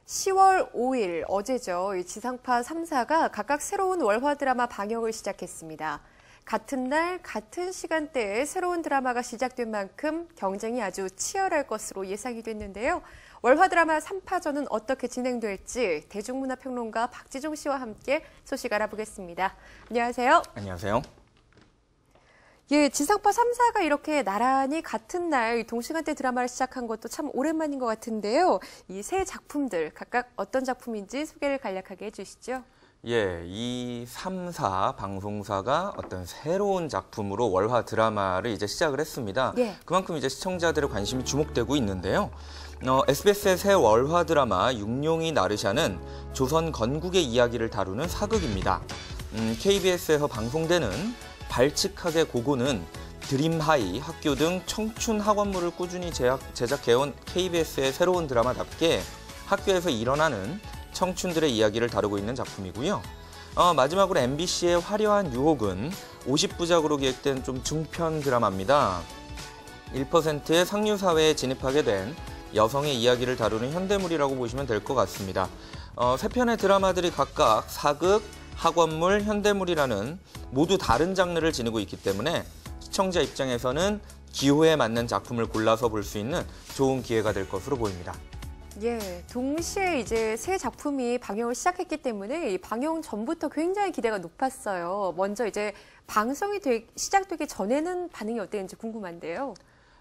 10월 5일 어제죠. 이 지상파 3사가 각각 새로운 월화 드라마 방영을 시작했습니다. 같은 날 같은 시간대에 새로운 드라마가 시작된 만큼 경쟁이 아주 치열할 것으로 예상이 됐는데요. 월화 드라마 3파전은 어떻게 진행될지 대중문화평론가 박지종 씨와 함께 소식 알아보겠습니다. 안녕하세요. 안녕하세요. 예, 지상파 3사가 이렇게 나란히 같은 날 동시간대 드라마를 시작한 것도 참 오랜만인 것 같은데요. 이 세 작품들 각각 어떤 작품인지 소개를 간략하게 해주시죠. 예, 이 3사 방송사가 어떤 새로운 작품으로 월화 드라마를 이제 시작을 했습니다. 예. 그만큼 이제 시청자들의 관심이 주목되고 있는데요. SBS의 새 월화 드라마 육룡이 나르샤는 조선 건국의 이야기를 다루는 사극입니다. KBS에서 방송되는 발칙하게 고고는 드림하이, 학교 등 청춘 학원물을 꾸준히 제작해온 KBS의 새로운 드라마답게 학교에서 일어나는 청춘들의 이야기를 다루고 있는 작품이고요. 마지막으로 MBC의 화려한 유혹은 50부작으로 기획된 좀 중편 드라마입니다. 1%의 상류사회에 진입하게 된 여성의 이야기를 다루는 현대물이라고 보시면 될 것 같습니다. 세 편의 드라마들이 각각 사극, 학원물, 현대물이라는 모두 다른 장르를 지니고 있기 때문에 시청자 입장에서는 기호에 맞는 작품을 골라서 볼 수 있는 좋은 기회가 될 것으로 보입니다. 예, 동시에 이제 새 작품이 방영을 시작했기 때문에 이 방영 전부터 굉장히 기대가 높았어요. 먼저 이제 방송이 시작되기 전에는 반응이 어땠는지 궁금한데요.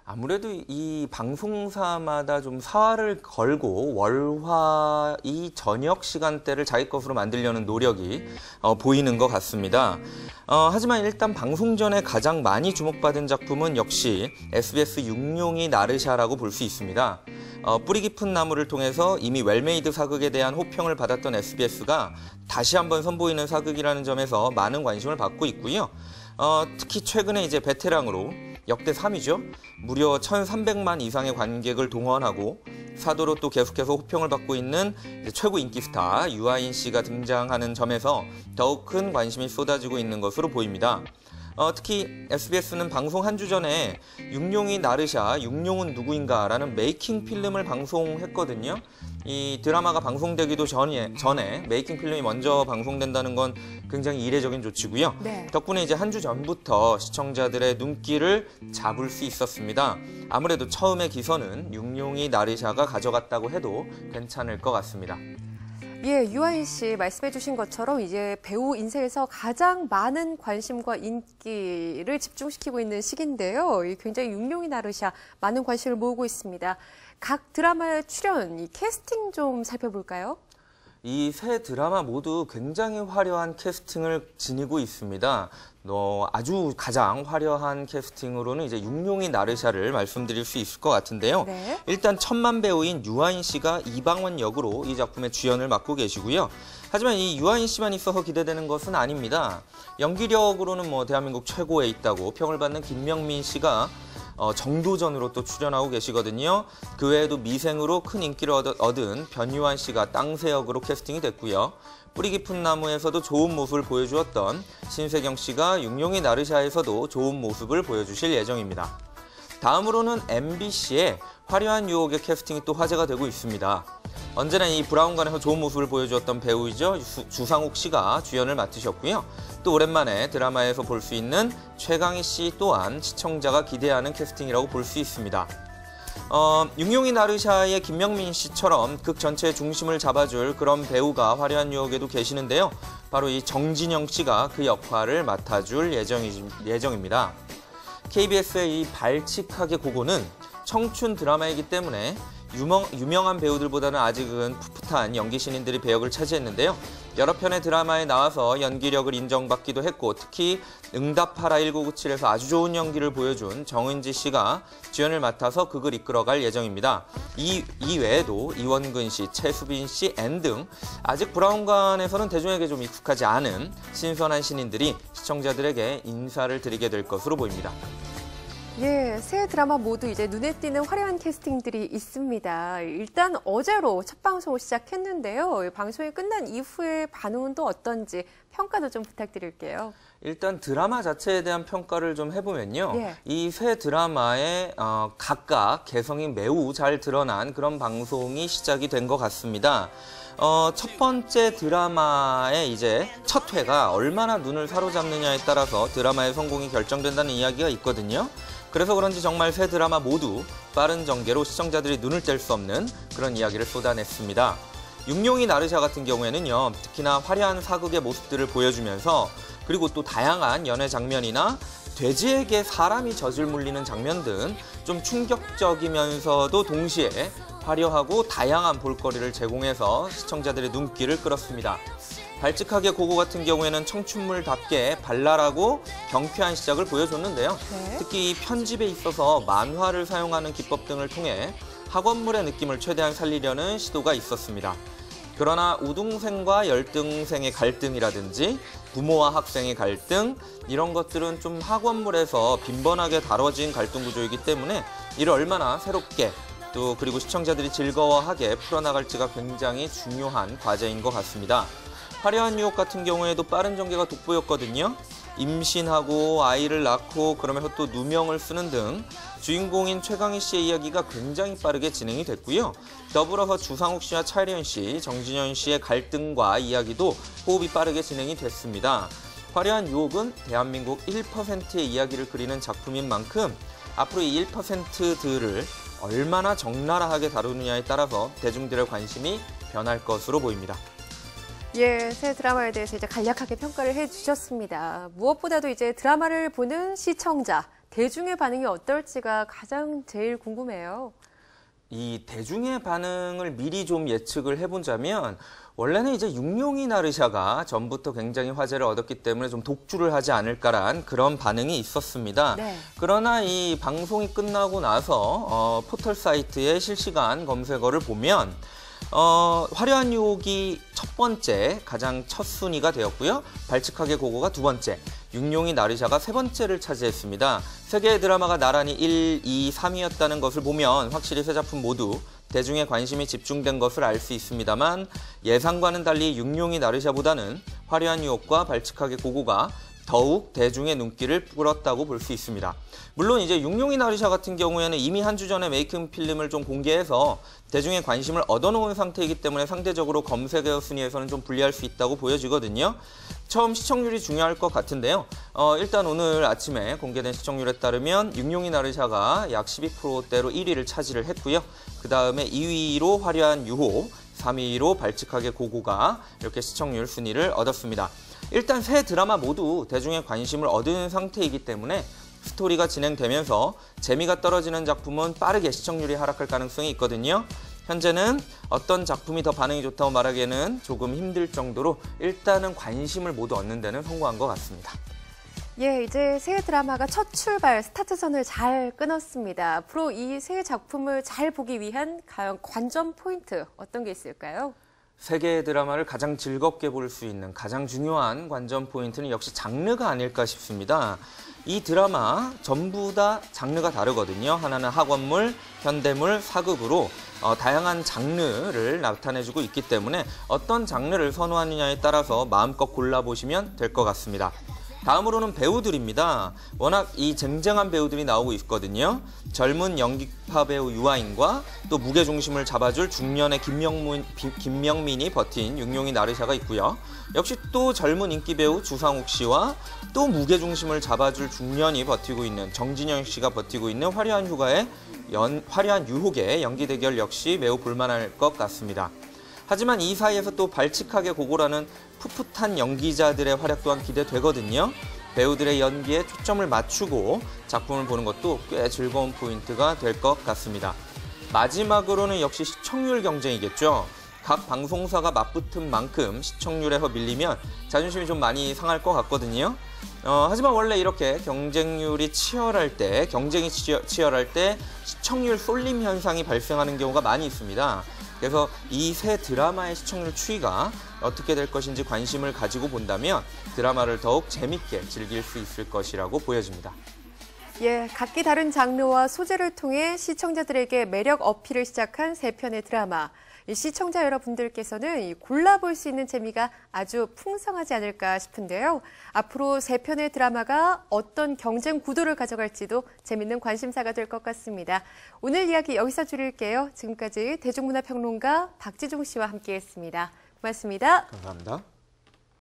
아무래도 이 방송사마다 좀 사활을 걸고 월화 이 저녁 시간대를 자기 것으로 만들려는 노력이 보이는 것 같습니다. 하지만 일단 방송 전에 가장 많이 주목받은 작품은 역시 SBS 육룡이 나르샤라고 볼 수 있습니다. 뿌리 깊은 나무를 통해서 이미 웰메이드 사극에 대한 호평을 받았던 SBS가 다시 한번 선보이는 사극이라는 점에서 많은 관심을 받고 있고요. 특히 최근에 이제 베테랑으로 역대 3위죠. 무려 1,300만 이상의 관객을 동원하고 사도로 또 계속해서 호평을 받고 있는 최고 인기 스타 유아인 씨가 등장하는 점에서 더욱 큰 관심이 쏟아지고 있는 것으로 보입니다. 특히 SBS는 방송 한 주 전에 육룡이 나르샤, 육룡은 누구인가 라는 메이킹 필름을 방송했거든요. 이 드라마가 방송되기도 전에 메이킹 필름이 먼저 방송된다는 건 굉장히 이례적인 조치고요. 네. 덕분에 이제 한 주 전부터 시청자들의 눈길을 잡을 수 있었습니다. 아무래도 처음의 기선은 육룡이 나르샤가 가져갔다고 해도 괜찮을 것 같습니다. 예, 유아인 씨 말씀해 주신 것처럼 이제 배우 인생에서 가장 많은 관심과 인기를 집중시키고 있는 시기인데요. 굉장히 육룡이 나르샤 많은 관심을 모으고 있습니다. 각 드라마의 출연, 이 캐스팅 좀 살펴볼까요? 이 세 드라마 모두 굉장히 화려한 캐스팅을 지니고 있습니다. 아주 가장 화려한 캐스팅으로는 이제 육룡이 나르샤를 말씀드릴 수 있을 것 같은데요. 네. 일단 천만 배우인 유아인 씨가 이방원 역으로 이 작품의 주연을 맡고 계시고요. 하지만 이 유아인 씨만 있어서 기대되는 것은 아닙니다. 연기력으로는 대한민국 최고에 있다고 평을 받는 김명민 씨가 정도전으로 또 출연하고 계시거든요. 그 외에도 미생으로 큰 인기를 얻은 변유한 씨가 땅새 역으로 캐스팅이 됐고요. 뿌리 깊은 나무에서도 좋은 모습을 보여주었던 신세경 씨가 육룡이 나르샤에서도 좋은 모습을 보여주실 예정입니다. 다음으로는 MBC의 화려한 유혹의 캐스팅이 또 화제가 되고 있습니다. 언제나 이 브라운관에서 좋은 모습을 보여주었던 배우이죠. 주상욱 씨가 주연을 맡으셨고요. 또 오랜만에 드라마에서 볼 수 있는 최강희 씨 또한 시청자가 기대하는 캐스팅이라고 볼 수 있습니다. 육룡이 나르샤의 김명민 씨처럼 극 전체의 중심을 잡아줄 그런 배우가 화려한 유혹에도 계시는데요. 바로 이 정진영 씨가 그 역할을 맡아줄 예정입니다. KBS의 이 발칙하게 고고는 청춘 드라마이기 때문에 유명한 배우들보다는 아직은 풋풋한 연기 신인들이 배역을 차지했는데요. 여러 편의 드라마에 나와서 연기력을 인정받기도 했고 특히 응답하라 1997에서 아주 좋은 연기를 보여준 정은지 씨가 주연을 맡아서 극을 이끌어갈 예정입니다. 이 외에도 이원근 씨, 최수빈 씨, 앤 등 아직 브라운관에서는 대중에게 좀 익숙하지 않은 신선한 신인들이 시청자들에게 인사를 드리게 될 것으로 보입니다. 예, 새 드라마 모두 이제 눈에 띄는 화려한 캐스팅들이 있습니다. 일단 어제로 첫 방송을 시작했는데요. 방송이 끝난 이후의 반응은 또 어떤지 평가도 좀 부탁드릴게요. 일단 드라마 자체에 대한 평가를 좀 해보면요. 예. 이 세 드라마의 각각 개성이 매우 잘 드러난 그런 방송이 시작이 된 것 같습니다. 첫 번째 드라마의 이제 첫 회가 얼마나 눈을 사로잡느냐에 따라서 드라마의 성공이 결정된다는 이야기가 있거든요. 그래서 그런지 정말 세 드라마 모두 빠른 전개로 시청자들이 눈을 뗄 수 없는 그런 이야기를 쏟아냈습니다. 육룡이 나르샤 같은 경우에는요, 특히나 화려한 사극의 모습들을 보여주면서 그리고 또 다양한 연애 장면이나 돼지에게 사람이 젖을 물리는 장면 등 좀 충격적이면서도 동시에 화려하고 다양한 볼거리를 제공해서 시청자들의 눈길을 끌었습니다. 발칙하게 고고 같은 경우에는 청춘물답게 발랄하고 경쾌한 시작을 보여줬는데요. 네. 특히 이 편집에 있어서 만화를 사용하는 기법 등을 통해 학원물의 느낌을 최대한 살리려는 시도가 있었습니다. 그러나 우등생과 열등생의 갈등이라든지 부모와 학생의 갈등, 이런 것들은 좀 학원물에서 빈번하게 다뤄진 갈등 구조이기 때문에 이를 얼마나 새롭게 또 그리고 시청자들이 즐거워하게 풀어나갈지가 굉장히 중요한 과제인 것 같습니다. 화려한 유혹 같은 경우에도 빠른 전개가 돋보였거든요. 임신하고 아이를 낳고 그러면서 또 누명을 쓰는 등 주인공인 최강희 씨의 이야기가 굉장히 빠르게 진행이 됐고요. 더불어서 주상욱 씨와 차혜련 씨, 정진현 씨의 갈등과 이야기도 호흡이 빠르게 진행이 됐습니다. 화려한 유혹은 대한민국 1%의 이야기를 그리는 작품인 만큼 앞으로 이 1%들을 얼마나 적나라하게 다루느냐에 따라서 대중들의 관심이 변할 것으로 보입니다. 예, 새 드라마에 대해서 이제 간략하게 평가를 해주셨습니다. 무엇보다도 이제 드라마를 보는 시청자, 대중의 반응이 어떨지가 가장 제일 궁금해요. 이 대중의 반응을 미리 좀 예측을 해보자면 원래는 이제 육룡이 나르샤가 전부터 굉장히 화제를 얻었기 때문에 좀 독주를 하지 않을까란 그런 반응이 있었습니다. 네. 그러나 이 방송이 끝나고 나서 포털 사이트의 실시간 검색어를 보면 화려한 유혹이 첫 번째, 가장 첫 순위가 되었고요. 발칙하게 고고가 두 번째, 육룡이 나르샤가 세 번째를 차지했습니다. 세 개의 드라마가 나란히 1, 2, 3위였다는 것을 보면 확실히 세 작품 모두 대중의 관심이 집중된 것을 알 수 있습니다만 예상과는 달리 육룡이 나르샤보다는 화려한 유혹과 발칙하게 고고가 더욱 대중의 눈길을 끌었다고 볼 수 있습니다. 물론 이제 육룡이 나르샤 같은 경우에는 이미 한 주 전에 메이킹 필름을 좀 공개해서 대중의 관심을 얻어놓은 상태이기 때문에 상대적으로 검색어 순위에서는 좀 불리할 수 있다고 보여지거든요. 처음 시청률이 중요할 것 같은데요. 일단 오늘 아침에 공개된 시청률에 따르면 육룡이 나르샤가 약 12%대로 1위를 차지를 했고요. 그 다음에 2위로 화려한 유혹, 3위로 발칙하게 고고가 이렇게 시청률 순위를 얻었습니다. 일단 세 드라마 모두 대중의 관심을 얻은 상태이기 때문에 스토리가 진행되면서 재미가 떨어지는 작품은 빠르게 시청률이 하락할 가능성이 있거든요. 현재는 어떤 작품이 더 반응이 좋다고 말하기에는 조금 힘들 정도로 일단은 관심을 모두 얻는 데는 성공한 것 같습니다. 예, 이제 새 드라마가 첫 출발, 스타트선을 잘 끊었습니다. 앞으로 이 새 작품을 잘 보기 위한 관전 포인트 어떤 게 있을까요? 세 개의 드라마를 가장 즐겁게 볼 수 있는 가장 중요한 관전 포인트는 역시 장르가 아닐까 싶습니다. 이 드라마 전부 다 장르가 다르거든요. 하나는 학원물, 현대물, 사극으로 다양한 장르를 나타내주고 있기 때문에 어떤 장르를 선호하느냐에 따라서 마음껏 골라보시면 될 것 같습니다. 다음으로는 배우들입니다. 워낙 이 쟁쟁한 배우들이 나오고 있거든요. 젊은 연기파 배우 유아인과 또 무게중심을 잡아줄 중년의 김명민이 버틴 육룡이 나르샤가 있고요. 역시 또 젊은 인기 배우 주상욱 씨와 또 무게중심을 잡아줄 중년이 버티고 있는 정진영 씨가 버티고 있는 화려한 유혹의 연기 대결 역시 매우 볼만할 것 같습니다. 하지만 이 사이에서 또 발칙하게 고고라는 풋풋한 연기자들의 활약 또한 기대되거든요. 배우들의 연기에 초점을 맞추고 작품을 보는 것도 꽤 즐거운 포인트가 될 것 같습니다. 마지막으로는 역시 시청률 경쟁이겠죠. 각 방송사가 맞붙은 만큼 시청률에서 밀리면 자존심이 좀 많이 상할 것 같거든요. 하지만 원래 이렇게 경쟁률이 치열할 때, 경쟁이 치열할 때 시청률 쏠림 현상이 발생하는 경우가 많이 있습니다. 그래서 이 세 드라마의 시청률 추이가 어떻게 될 것인지 관심을 가지고 본다면 드라마를 더욱 재밌게 즐길 수 있을 것이라고 보여집니다. 예, 각기 다른 장르와 소재를 통해 시청자들에게 매력 어필을 시작한 세 편의 드라마. 이 시청자 여러분들께서는 골라볼 수 있는 재미가 아주 풍성하지 않을까 싶은데요. 앞으로 세 편의 드라마가 어떤 경쟁 구도를 가져갈지도 재밌는 관심사가 될 것 같습니다. 오늘 이야기 여기서 줄일게요. 지금까지 대중문화평론가 박지종 씨와 함께했습니다. 고맙습니다. 감사합니다.